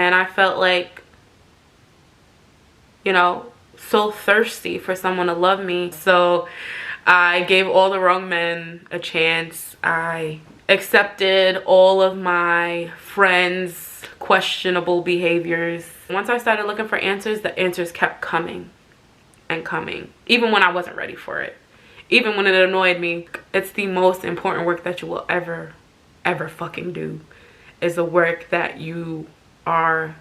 and I felt like, you know, so thirsty for someone to love me. So I gave all the wrong men a chance. I accepted all of my friends' questionable behaviors. Once I started looking for answers, the answers kept coming and coming, even when I wasn't ready for it. Even when it annoyed me. It's the most important work that you will ever fucking do, is the work that you are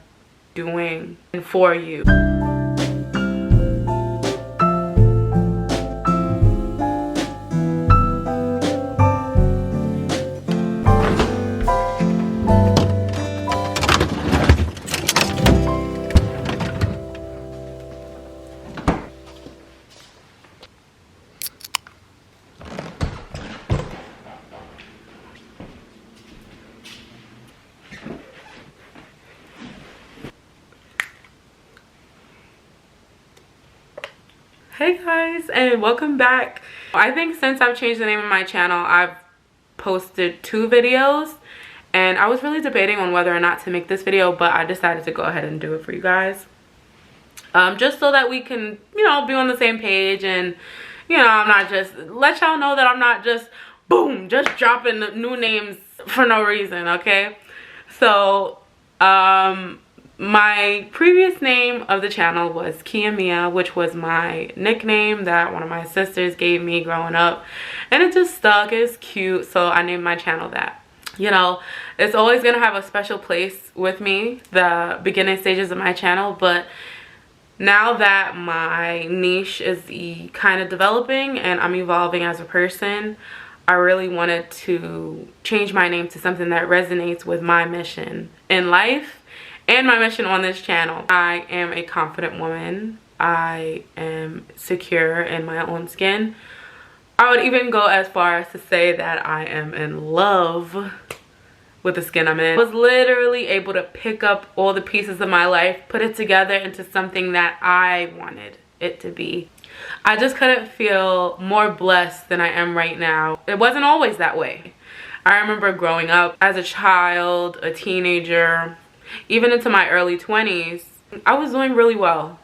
doing and for you. Hey guys, and welcome back. I think since I've changed the name of my channel, I've posted 2 videos, and I was really debating on whether or not to make this video, but I decided to go ahead and do it for you guys. Just so that we can, you know, be on the same page, and, you know, I'm not just, let y'all know that I'm not just, boom, just dropping new names for no reason, okay? So, my previous name of the channel was Kiamia, which was my nickname that one of my sisters gave me growing up, and it just stuck. It's cute, so I named my channel that. You know, it's always gonna have a special place with me, the beginning stages of my channel, but now that my niche is kind of developing and I'm evolving as a person, I really wanted to change my name to something that resonates with my mission in life and my mission on this channel. I am a confident woman. I am secure in my own skin. I would even go as far as to say that I am in love with the skin I'm in. I was literally able to pick up all the pieces of my life, put it together into something that I wanted it to be. I just couldn't feel more blessed than I am right now. It wasn't always that way. I remember growing up as a child, a teenager, even into my early 20s, I was doing really well.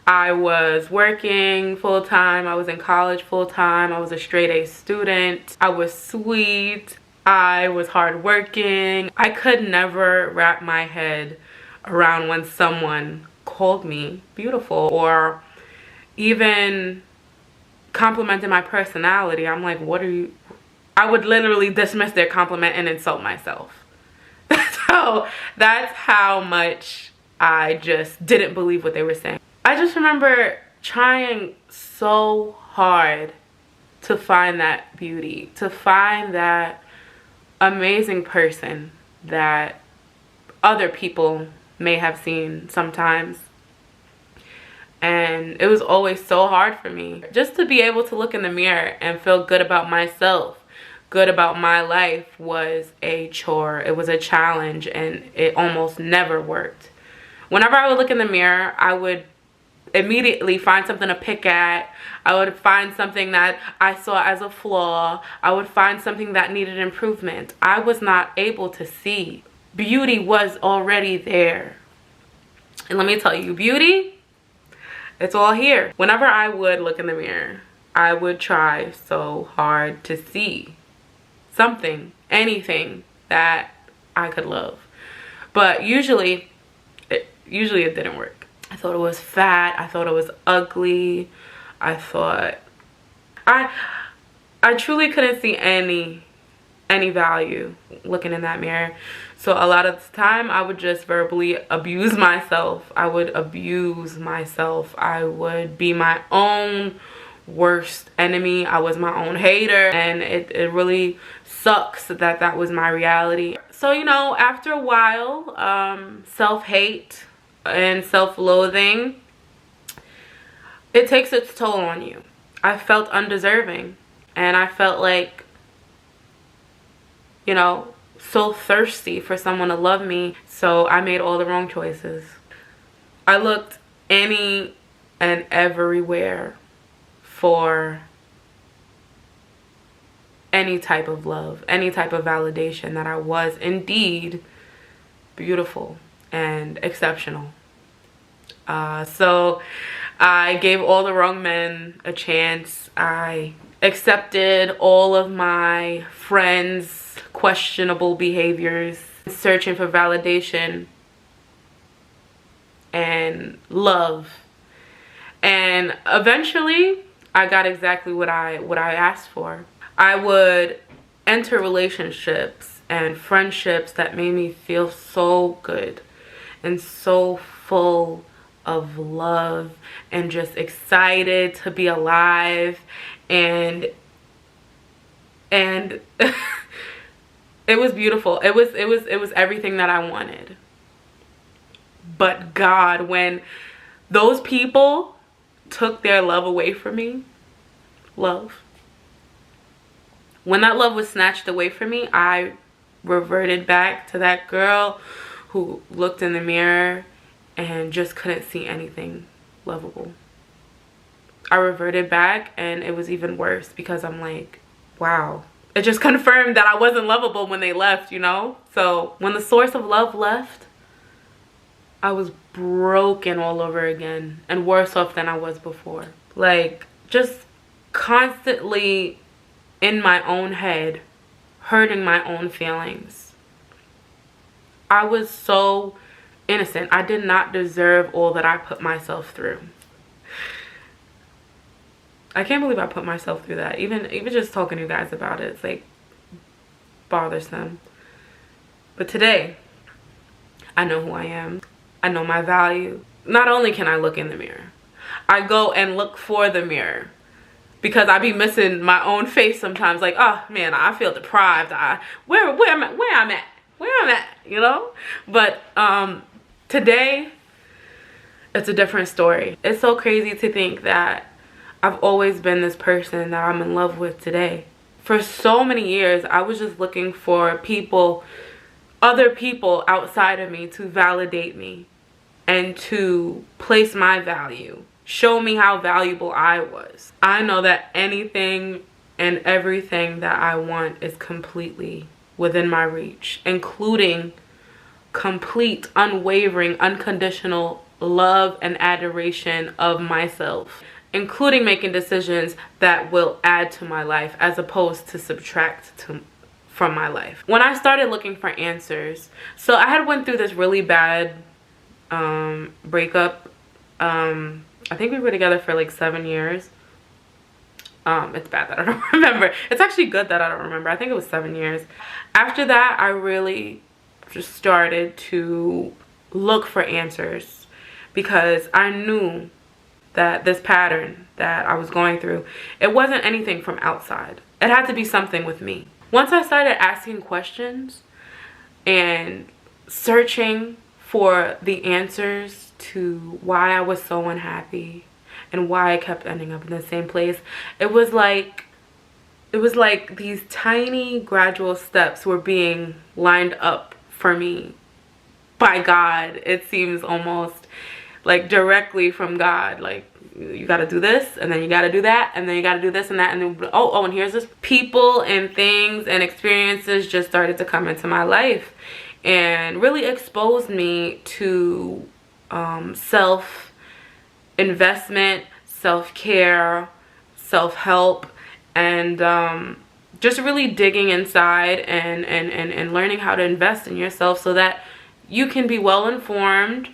I was working full-time, I was in college full-time, I was a straight-A student, I was sweet, I was hardworking. I could never wrap my head around when someone called me beautiful or even complimented my personality. I'm like, what are you? I would literally dismiss their compliment and insult myself. So that's how much I just didn't believe what they were saying. I just remember trying so hard to find that beauty, to find that amazing person that other people may have seen sometimes. And it was always so hard for me. Just to be able to look in the mirror and feel good about myself, good about my life, was a chore. It was a challenge, and it almost never worked. Whenever I would look in the mirror, I would immediately find something to pick at. I would find something that I saw as a flaw. I would find something that needed improvement. I was not able to see. Beauty was already there. And let me tell you, beauty, it's all here. Whenever I would look in the mirror, I would try so hard to see something, anything that I could love. But usually it didn't work. I thought it was fat. I thought it was ugly. I thought I truly couldn't see any value looking in that mirror. So a lot of the time I would just verbally abuse myself. I would abuse myself. I would be my own worst enemy. I was my own hater, and it really sucks that that was my reality. So, you know, after a while, self-hate and self-loathing, it takes its toll on you. I felt undeserving, and I felt like, you know, so thirsty for someone to love me. So I made all the wrong choices. I looked any and everywhere for any type of love, any type of validation that I was indeed beautiful. and exceptional. So I gave all the wrong men a chance. I accepted all of my friends' questionable behaviors, searching for validation and love. And eventually I got exactly what I asked for. I would enter relationships and friendships that made me feel so good and so full of love and just excited to be alive, and it was beautiful. It was everything that I wanted. But God, when those people took their love away from me, when that love was snatched away from me, I reverted back to that girl who looked in the mirror and just couldn't see anything lovable. I reverted back, and it was even worse because I'm like, wow. It just confirmed that I wasn't lovable when they left, you know? So when the source of love left, I was broken all over again and worse off than I was before. Like, just constantly in my own head, hurting my own feelings. I was so innocent. I did not deserve all that I put myself through. I can't believe I put myself through that. Even just talking to you guys about it, it's like bothersome. But today, I know who I am. I know my value. Not only can I look in the mirror, I go and look for the mirror, because I be missing my own face sometimes. Like, oh man, I feel deprived. Where I'm at, you know? But today, it's a different story. It's so crazy to think that I've always been this person that I'm in love with today. For so many years, I was just looking for people, other people outside of me to validate me and to place my value, show me how valuable I was. I know that anything and everything that I want is completely within my reach, including complete, unwavering, unconditional love and adoration of myself, including making decisions that will add to my life as opposed to subtract from my life. When I started looking for answers, so I had went through this really bad breakup. I think we were together for like 7 years. It's bad that I don't remember. It's actually good that I don't remember. I think it was 7 years. After that, I really just started to look for answers, because I knew that this pattern that I was going through, it wasn't anything from outside. It had to be something with me. Once I started asking questions and searching for the answers to why I was so unhappy and why I kept ending up in the same place, it was like these tiny gradual steps were being lined up for me by God. It seems almost like directly from God. Like, you got to do this, and then you got to do that, and then you got to do this and that, and then and here's this. People and things and experiences just started to come into my life and really exposed me to self-investment, self-care, self-help, and just really digging inside and learning how to invest in yourself so that you can be well informed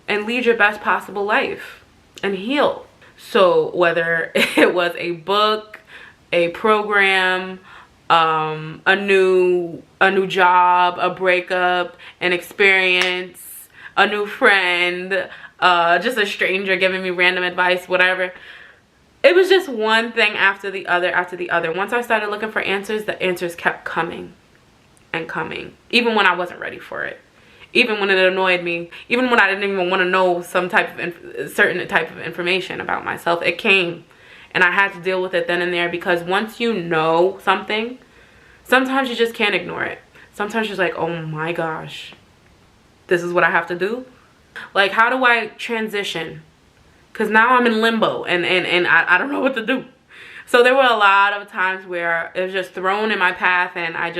and lead your best possible life and heal. So whether it was a book, a program, a new job, a breakup, an experience, a new friend, just a stranger giving me random advice, whatever. It was just one thing after the other after the other. Once I started looking for answers, the answers kept coming and coming, even when I wasn't ready for it. Even when it annoyed me, even when I didn't even want to know some type of certain type of information about myself, it came, and I had to deal with it then and there. Because once you know something, sometimes you just can't ignore it. Sometimes you're just like, oh my gosh, this is what I have to do. Like, how do I transition? Because now I'm in limbo, and I don't know what to do. So there were a lot of times where it was just thrown in my path, and I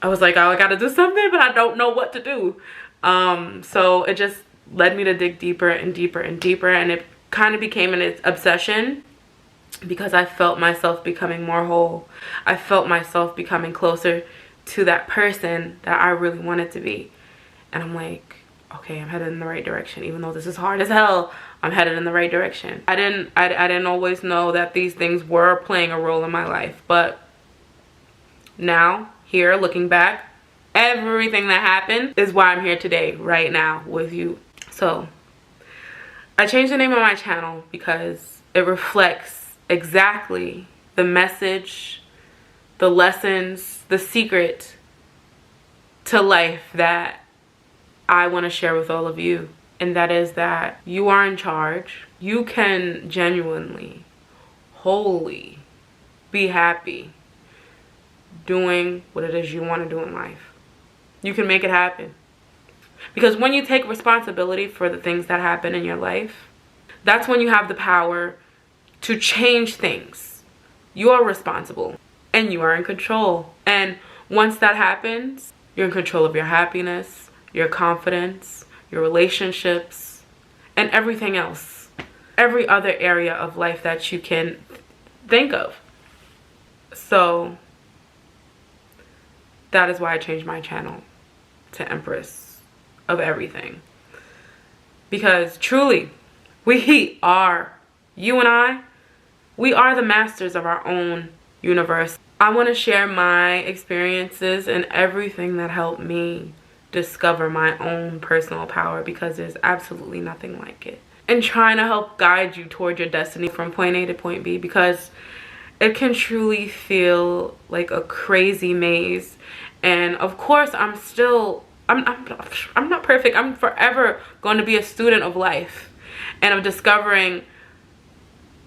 was like, oh, I gotta do something, but I don't know what to do. So it just led me to dig deeper and deeper and deeper, and it kind of became an obsession because I felt myself becoming more whole. I felt myself becoming closer to that person that I really wanted to be. And I'm like, okay, I'm headed in the right direction. Even though this is hard as hell, I'm headed in the right direction. I didn't always know that these things were playing a role in my life, but now, here, looking back, everything that happened is why I'm here today, right now, with you. So, I changed the name of my channel because it reflects exactly the message, the lessons, the secret to life that I want to share with all of you. And that is that you are in charge. You can genuinely, wholly be happy doing what it is you want to do in life. You can make it happen. Because when you take responsibility for the things that happen in your life, that's when you have the power to change things. You are responsible and you are in control. And once that happens, you're in control of your happiness, your confidence, your relationships, and everything else. Every other area of life that you can think of. So that is why I changed my channel to Empress of Everything. Because truly, we are, you and I, we are the masters of our own universe. I want to share my experiences and everything that helped me discover my own personal power, because there's absolutely nothing like it. And trying to help guide you toward your destiny from point A to point B, because it can truly feel like a crazy maze. And of course, I'm not perfect. I'm forever going to be a student of life and of discovering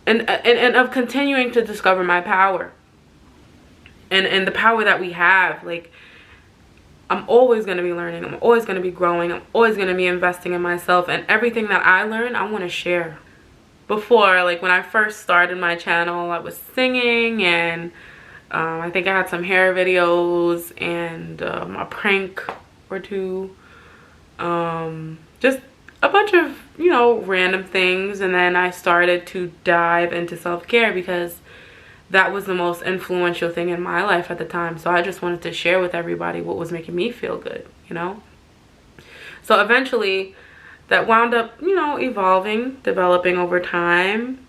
and of continuing to discover my power and the power that we have. Like, I'm always going to be learning. I'm always going to be growing. I'm always going to be investing in myself, and everything that I learn, I want to share. Before, like when I first started my channel, I was singing, and I think I had some hair videos and a prank or two. Just a bunch of, you know, random things. And then I started to dive into self-care because that was the most influential thing in my life at the time. So I just wanted to share with everybody what was making me feel good, you know? So eventually that wound up, you know, evolving, developing over time.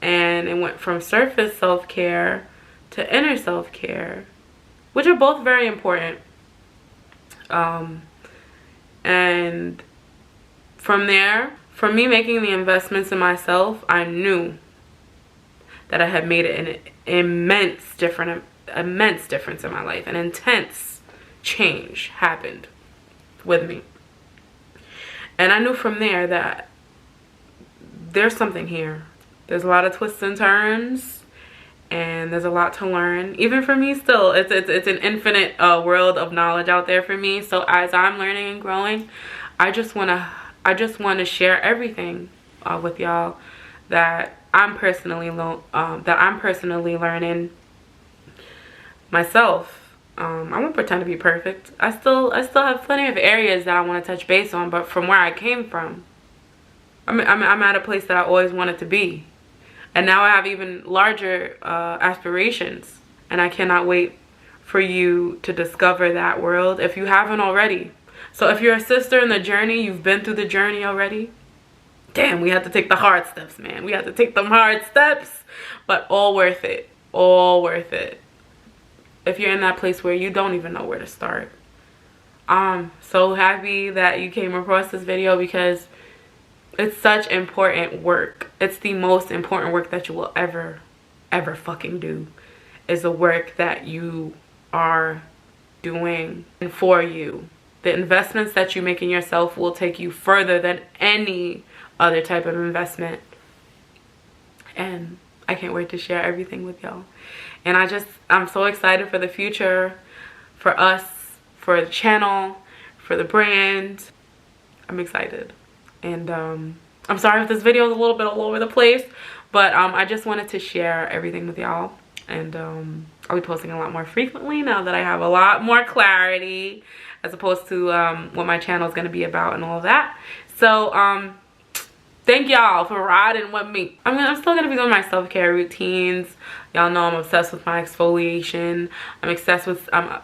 And it went from surface self-care to inner self-care, which are both very important. And from there, from me making the investments in myself, I knew that I had made an immense difference in my life. An intense change happened with me. And I knew from there that there's something here. There's a lot of twists and turns, and there's a lot to learn. Even for me still, it's an infinite world of knowledge out there for me. So as I'm learning and growing, I just want to share everything with y'all that I'm personally learning myself. I won't pretend to be perfect. I still have plenty of areas that I want to touch base on, but from where I came from, I'm at a place that I always wanted to be. And now I have even larger aspirations, and I cannot wait for you to discover that world if you haven't already. So if you're a sister in the journey, you've been through the journey already, damn, we had to take the hard steps, man. We had to take them hard steps, but all worth it. All worth it. If you're in that place where you don't even know where to start, I'm so happy that you came across this video, because it's such important work. It's the most important work that you will ever fucking do, is the work that you are doing and for you. The investments that you make in yourself will take you further than any other type of investment. And I can't wait to share everything with y'all. And I'm so excited for the future, for us, for the channel, for the brand. I'm excited. And I'm sorry if this video is a little bit all over the place, but I just wanted to share everything with y'all. And I'll be posting a lot more frequently now that I have a lot more clarity as opposed to what my channel is going to be about and all of that. So thank y'all for riding with me. I'm still gonna be doing my self-care routines. Y'all know I'm obsessed with my exfoliation. I'm obsessed with my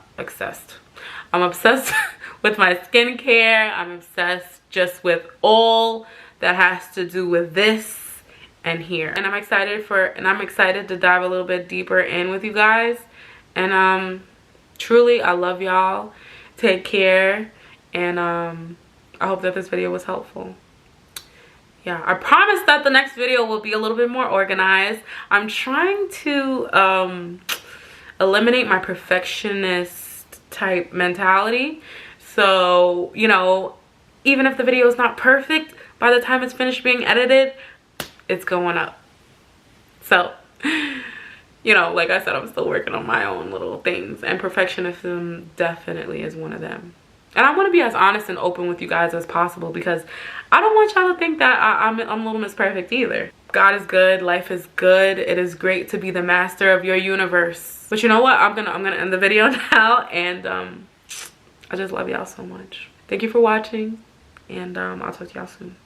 skincare. I'm obsessed just with all that has to do with this and here. And I'm excited to dive a little bit deeper in with you guys. And truly, I love y'all. Take care. And I hope that this video was helpful. Yeah, I promise that the next video will be a little bit more organized. I'm trying to eliminate my perfectionist type mentality. So, you know, even if the video is not perfect, by the time it's finished being edited, it's going up. So, you know, like I said, I'm still working on my own little things, and perfectionism definitely is one of them. And I want to be as honest and open with you guys as possible, because I don't want y'all to think that I'm Little Miss Perfect either. God is good. Life is good. It is great to be the master of your universe. But you know what? I'm gonna end the video now, and I just love y'all so much. Thank you for watching, and I'll talk to y'all soon.